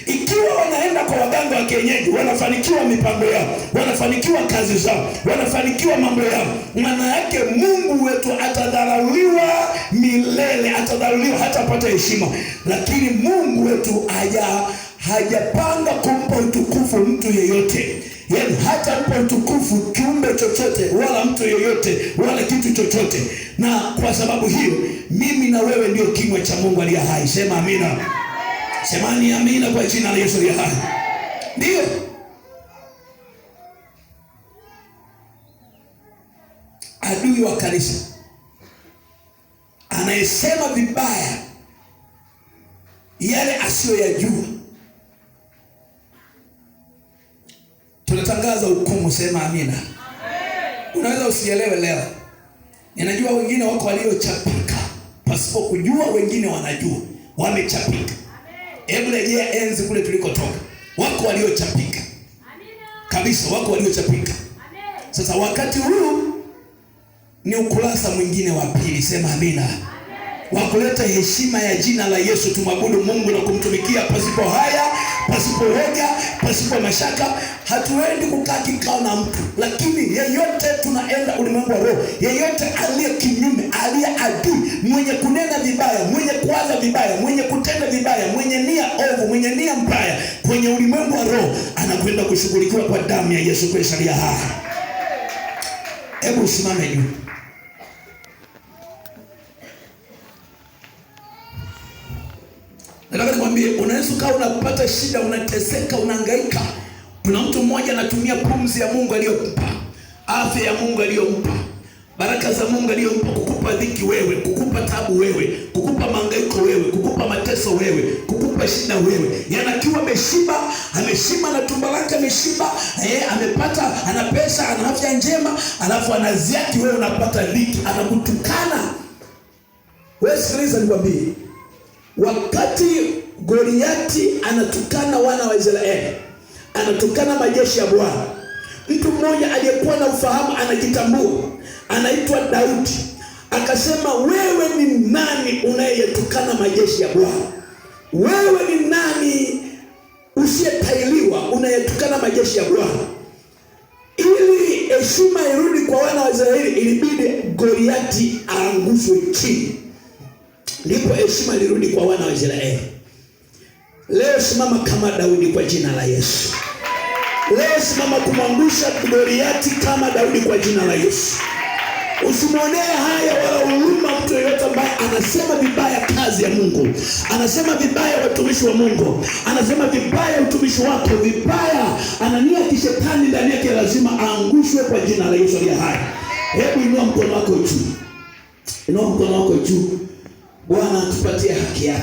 Ikiwa wanaenda kwa waganga wa kienyeji, wanafanikiwa mipango yao, wanafanikiwa kazi zao, wanafanikiwa mambo yao, maana yake Mungu wetu atadharauliwa milele, atadharauliwa, hatapata heshima. Lakini Mungu wetu hajapanga kumpa utukufu mtu yeyote. Yaani hatampa utukufu kiumbe chochote, wala mtu yeyote, wala kitu chochote. Na kwa sababu hiyo, mimi na wewe ndio kinywa cha Mungu aliye hai. Sema amina. Semani amina kwa jina la Yesu aliye hai. Ndio. Adui wa kanisa anayesema vibaya yale asiyoyajua, tunatangaza hukumu. Sema amina. Unaweza usielewe leo. Ninajua wengine wako waliochapika pasipo kujua, wengine wanajua wamechapika. Hebu rejea enzi kule tulikotoka. Wako waliochapika kabisa, wako waliochapika. Sasa wakati huu ni ukurasa mwingine wa pili. Sema amina. Wa kuleta heshima ya jina la Yesu, tumwabudu Mungu na kumtumikia pasipo haya, pasipo hoga, pasipo mashaka. Hatuendi kukaa kikao na mtu, lakini yeyote tunaenda ulimwengu wa roho. Yeyote aliye kinyume, aliye adui, mwenye kunena vibaya, mwenye kuwaza vibaya, mwenye kutenda vibaya, mwenye nia ovu, mwenye nia mbaya kwenye ulimwengu wa roho, anakwenda kushughulikiwa kwa damu ya Yesu Kristo aliye hai. Hebu usimame juu. Nataka nikwambie, unaweza ukawa unapata shida, unateseka, unahangaika. Kuna mtu mmoja anatumia pumzi ya Mungu aliyompa, afya ya Mungu aliyompa, baraka za Mungu aliyompa kukupa dhiki wewe, kukupa tabu wewe, kukupa mahangaiko wewe, kukupa mateso wewe, kukupa shida wewe. Yanakiwa ameshiba na tumbo lake ameshiba, amepata, ana pesa, ana afya njema, alafu anaziaki wewe unapata dhiki, anakutukana. Wewe sikiliza nikwambie. Wakati Goliati anatukana wana wa Israeli, anatukana majeshi ya Bwana, mtu mmoja aliyekuwa na ufahamu, anajitambua, anaitwa Daudi, akasema, wewe ni nani unayetukana majeshi ya Bwana? Wewe ni nani usiyetailiwa unayetukana majeshi ya Bwana? Ili heshima irudi kwa wana wa Israeli, ilibidi Goliati aangushwe chini, ndipo heshima ilirudi kwa wana wa Israeli. Leo simama kama Daudi kwa jina la Yesu. Leo simama kumwangusha Goliati kama Daudi kwa jina la Yesu. Usimwonee haya wala huruma mtu yeyote ambaye anasema vibaya kazi ya Mungu, anasema vibaya watumishi wa Mungu, anasema vibaya utumishi wako, vibaya, anania kishetani ndani yake, lazima aangushwe kwa jina la Yesu aliye hai. Hebu inua mkono wako juu. Inua mkono wako juu. Bwana tupatie haki yake.